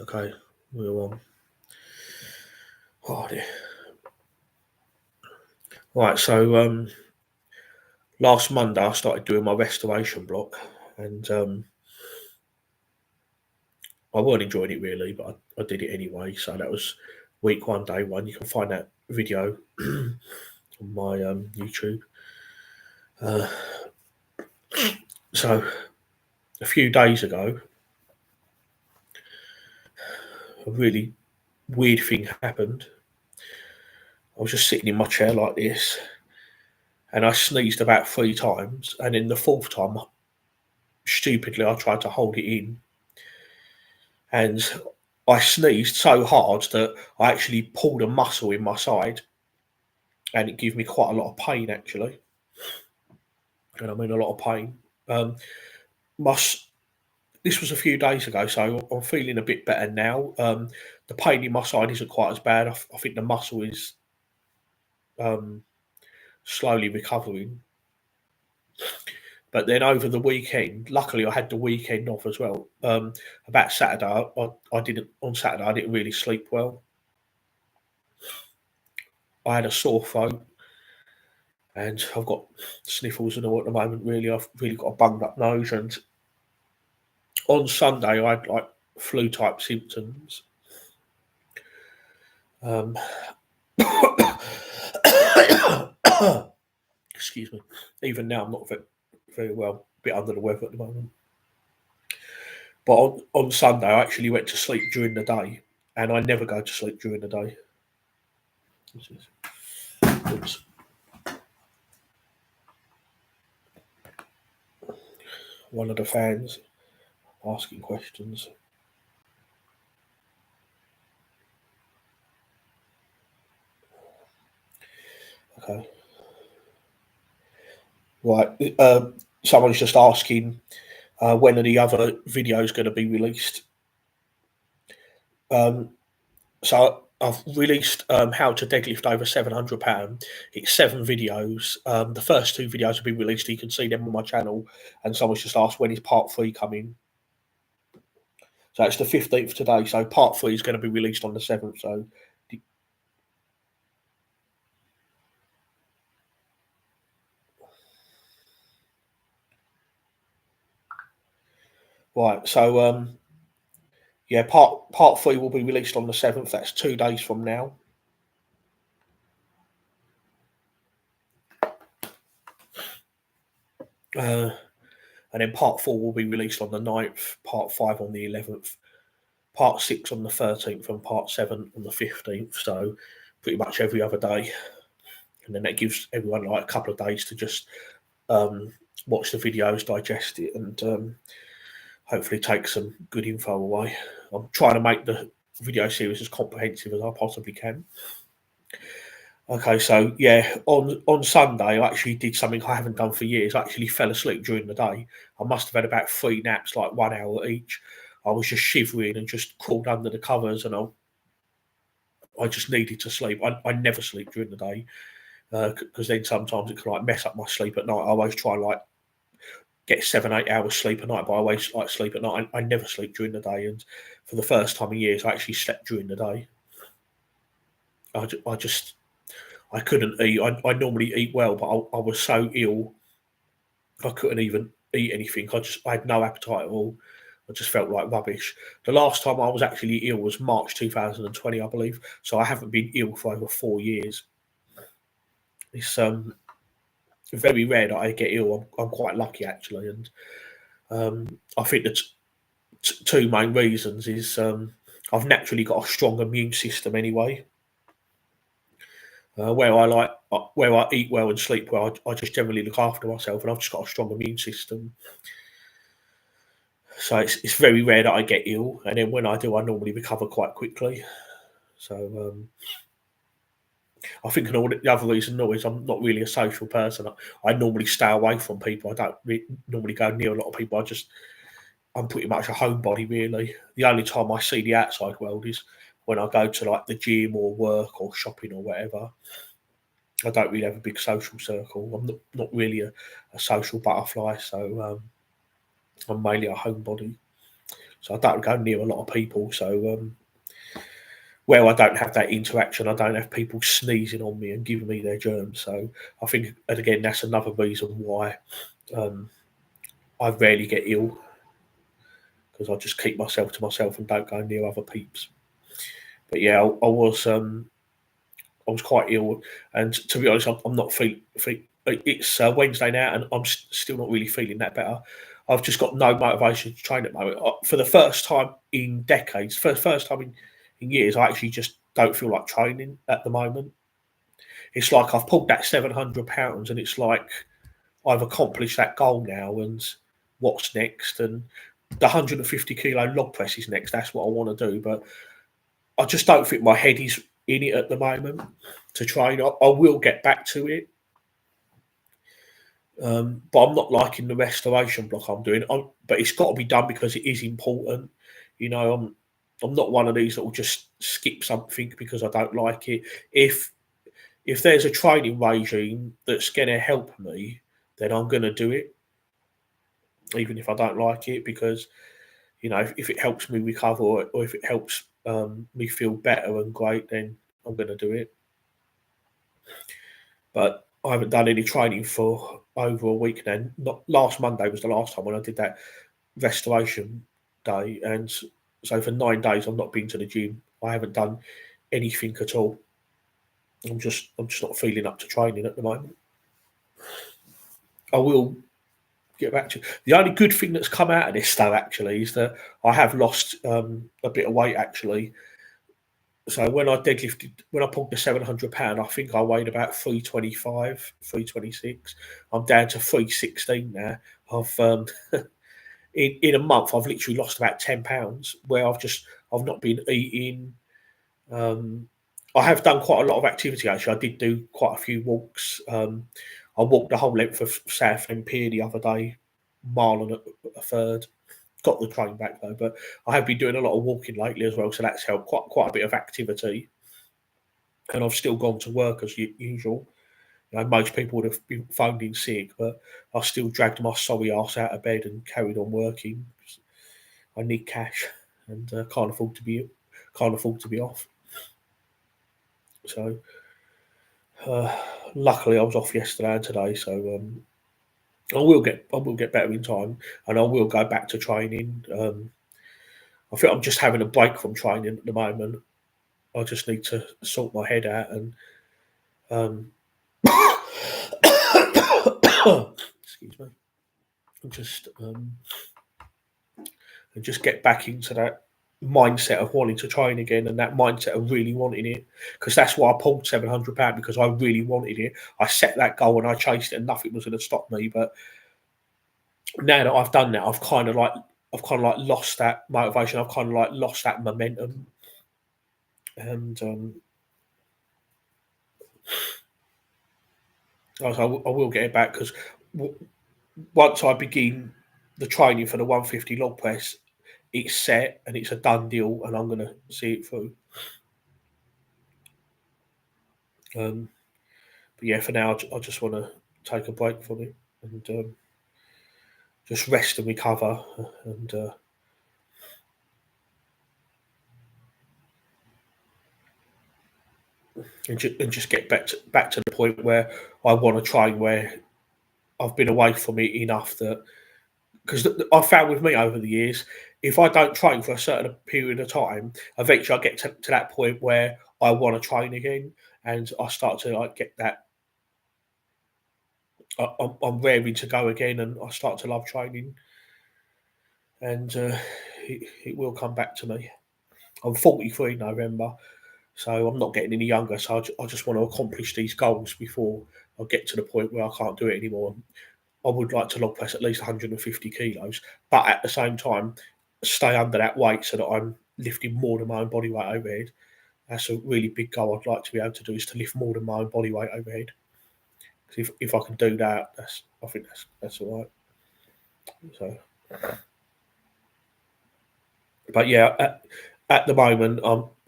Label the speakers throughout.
Speaker 1: Okay, we're on. Oh dear. Right, so last Monday I started doing my restoration block, and I weren't enjoying it really, but I did it anyway. So that was week one, day one. You can find that video on my YouTube. So a few days ago, a really weird thing happened. I was just sitting in my chair like this, and I sneezed about 3 times, and then the fourth time, stupidly, I tried to hold it in, and I sneezed so hard that I actually pulled a muscle in my side, and it gave me quite a lot of pain actually, and I'm in a lot of pain. Um, my This was a few days ago, so I'm feeling a bit better now. The pain in my side isn't quite as bad. I think the muscle is um, slowly recovering. But then over the weekend, luckily I had the weekend off as well. About Saturday, I didn't on Saturday. I didn't really sleep well. I had a sore throat, and I've got sniffles and all at the moment. Really, I've really got a bunged up nose. And on Sunday, I had like flu type symptoms. Um, excuse me. Even now, I'm not very well. A bit under the weather at the moment. But on Sunday, I actually went to sleep during the day, and I never go to sleep during the day. Oops. One of the fans asking questions. Okay. Right. Someone's just asking when are the other videos going to be released? So I've released how to deadlift over £700. It's 7 videos. The first 2 videos have been released. You can see them on my channel. And someone's just asked when is part 3 coming. So it's the 15th today. So part 3 is going to be released on the 7th. So right. So yeah, part 3 will be released on the 7th. That's 2 days from now. And then part 4 will be released on the 9th, part 5 on the 11th, part 6 on the 13th, and part 7 on the 15th. So pretty much every other day. And then that gives everyone like a couple of days to just watch the videos, digest it, and hopefully take some good info away. I'm trying to make the video series as comprehensive as I possibly can. Okay, so yeah, on Sunday I actually did something I haven't done for years. I actually fell asleep during the day. I must have had about 3 naps, like 1 hour each. I was just shivering and just crawled under the covers, and I just needed to sleep. I never sleep during the day because then sometimes it can like mess up my sleep at night. I always try and like get 7-8 hours sleep a night, but I always like sleep at night. I never sleep during the day, and for the first time in years, I actually slept during the day. I couldn't eat. I normally eat well, but I was so ill I couldn't even eat anything. I had no appetite at all. I just felt like rubbish. The last time I was actually ill was March 2020, I believe. So I haven't been ill for over 4 years. It's very rare that I get ill. I'm quite lucky actually, and I think the 2 main reasons is I've naturally got a strong immune system anyway. Where I eat well and sleep well, I just generally look after myself, and I've just got a strong immune system. So it's very rare that I get ill, and then when I do, I normally recover quite quickly. So I think the other reason is I'm not really a social person. I normally stay away from people. I don't normally go near a lot of people. I'm pretty much a homebody really. The only time I see the outside world is when I go to like the gym or work or shopping or whatever. I don't really have a big social circle. I'm not really a social butterfly, so I'm mainly a homebody. so I don't go near a lot of people. So where I don't have that interaction, I don't have people sneezing on me and giving me their germs. So I think, and again, that's another reason why I rarely get ill, because I just keep myself to myself and don't go near other peeps. But yeah, I was quite ill, and to be honest, I'm not feeling. It's Wednesday now, and I'm still not really feeling that better. I've just got no motivation to train at the moment. For the first time in decades, first time in years, I actually just don't feel like training at the moment. It's like I've pulled that £700, and it's like I've accomplished that goal now, and what's next? And the 150 kilo log press is next. That's what I want to do, but I just don't think my head is in it at the moment to train. I will get back to it, but I'm not liking the restoration block I'm doing. But it's got to be done because it is important. You know, I'm not one of these that will just skip something because I don't like it. If there's a training regime that's going to help me, then I'm going to do it, even if I don't like it, because you know, if it helps me recover, or if it helps me feel better and great, then I'm going to do it. But I haven't done any training for over a week now. Not last Monday was the last time when I did that restoration day, and so for 9 days I've not been to the gym. I haven't done anything at all. I'm just not feeling up to training at the moment. I will get back to the only good thing that's come out of this though. Actually, is that I have lost a bit of weight actually. So when I deadlifted, when I pulled the £700, I think I weighed about 325, 326. I'm down to 316 now. I've in a month, I've literally lost about £10, where I've not been eating. I have done quite a lot of activity actually. I did do quite a few walks. I walked the whole length of Southend Pier the other day, mile and a third. Got the train back though, but I have been doing a lot of walking lately as well, so that's helped. Quite a bit of activity, and I've still gone to work as usual. You know, most people would have been phoned in sick, but I still dragged my sorry ass out of bed and carried on working. I need cash, and can't afford to be off. So, luckily, I was off yesterday and today, so I will get better in time, and I will go back to training. I think I'm just having a break from training at the moment. I just need to sort my head out and excuse me, and just get back into that mindset of wanting to train again, and that mindset of really wanting it, because that's why I pulled £700, because I really wanted it. I set that goal and I chased it, and nothing was going to stop me. But now that I've done that, I've kind of like lost that motivation. I've kind of like lost that momentum, and I will get it back, because once I begin the training for the 150 log press, it's set and it's a done deal, and I'm going to see it through. But yeah, for now, I just want to take a break from it and just rest and recover, and just get back to the point where I want to train, where I've been away from it enough that, because I found with me over the years, if I don't train for a certain period of time, eventually I get to that point where I want to train again, and I start to like get that. I'm raring to go again, and I start to love training, and it will come back to me. I'm 43 November, so I'm not getting any younger. So I just want to accomplish these goals before I get to the point where I can't do it anymore. I would like to log press at least 150 kilos, but at the same time, stay under that weight so that I'm lifting more than my own body weight overhead. That's a really big goal I'd like to be able to do, is to lift more than my own body weight overhead. Because if I can do that, I think that's all right. So, but yeah, at the moment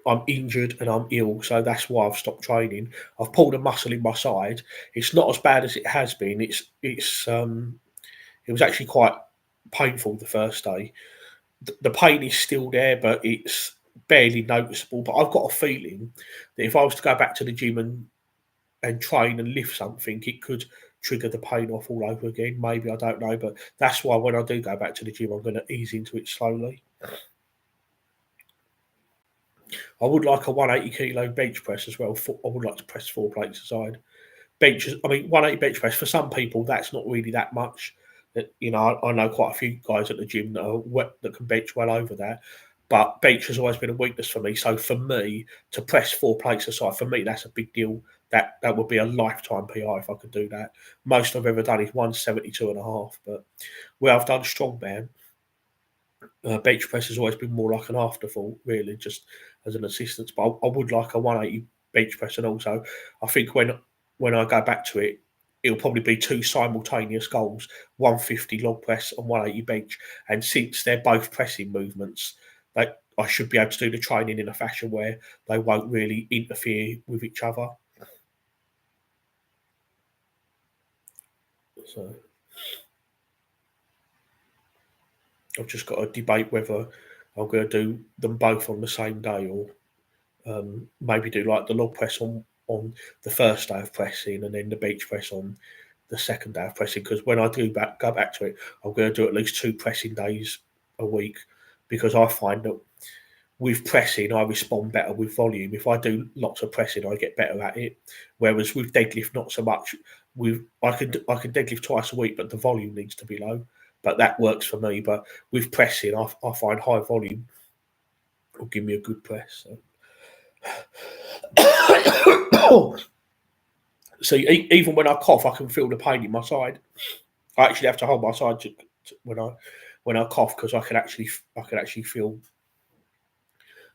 Speaker 1: I'm injured and I'm ill, so that's why I've stopped training. I've pulled a muscle in my side. It's not as bad as it has been. It was actually quite painful the first day, the pain is still there, but it's barely noticeable. But I've got a feeling that if I was to go back to the gym and train and lift something, it could trigger the pain off all over again. Maybe, I don't know, but that's why when I do go back to the gym, I'm going to ease into it slowly. I would like a 180 kilo bench press as well. I would like to press 4 plates aside. Benches, I mean, 180 bench press for some people, that's not really that much. You know, I know quite a few guys at the gym that can bench well over that. But bench has always been a weakness for me. So for me to press 4 plates aside, for me that's a big deal. That would be a lifetime PR if I could do that. Most I've ever done is 172.5. But where I've done strongman, bench press has always been more like an afterthought, really, just as an assistance. But I would like a 180 bench press, and also I think when I go back to it, it'll probably be 2 simultaneous goals: 150 log press and 180 bench. And since they're both pressing movements, I should be able to do the training in a fashion where they won't really interfere with each other. So I've just got to debate whether I'm going to do them both on the same day, or maybe do like the log press on the first day of pressing and then the bench press on the second day of pressing. Because when I go back to it, I'm going to do at least 2 pressing days a week, because I find that with pressing I respond better with volume. If I do lots of pressing, I get better at it. Whereas with deadlift, not so much. I can deadlift twice a week, but the volume needs to be low. But that works for me. But with pressing, I find high volume will give me a good press. So. See, even when I cough, I can feel the pain in my side. I actually have to hold my side when I cough, because I can actually feel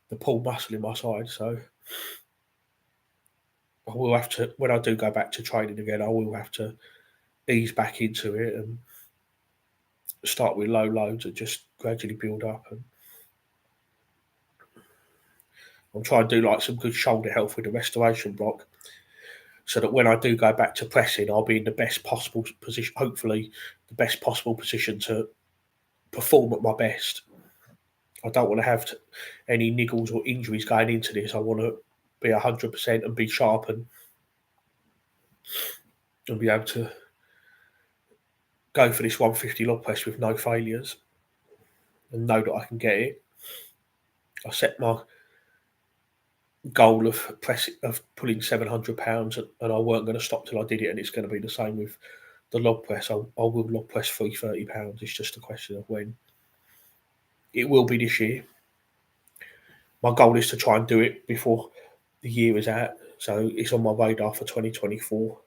Speaker 1: the pull muscle in my side. So I will have to, when I do go back to training again, I will have to ease back into it and start with low loads and just gradually build up. And I'm trying to do like some good shoulder health with the restoration block, so that when I do go back to pressing, I'll be in the best possible position, hopefully the best possible position to perform at my best. I don't want to have any niggles or injuries going into this. I want to be 100% and be sharp and be able to go for this 150 log press with no failures and know that I can get it. I set my goal of pulling 700 pounds, and I weren't going to stop till I did it. And it's going to be the same with the log press. I will log press 330 pounds. It's just a question of when. It will be this year. My goal is to try and do it before the year is out, so it's on my radar for 2024.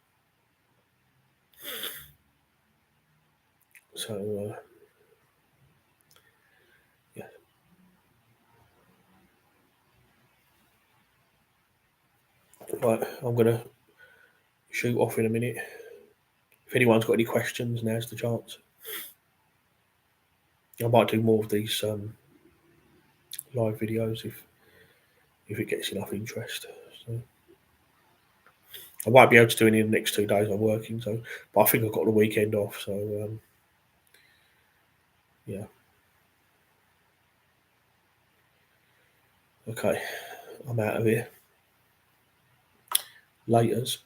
Speaker 1: So yeah, right. I'm gonna shoot off in a minute. If anyone's got any questions, now's the chance. I might do more of these live videos if it gets enough interest. So I won't be able to do any in the next 2 days. I'm working, but I think I've got the weekend off. So yeah. Okay, I'm out of here. Laters.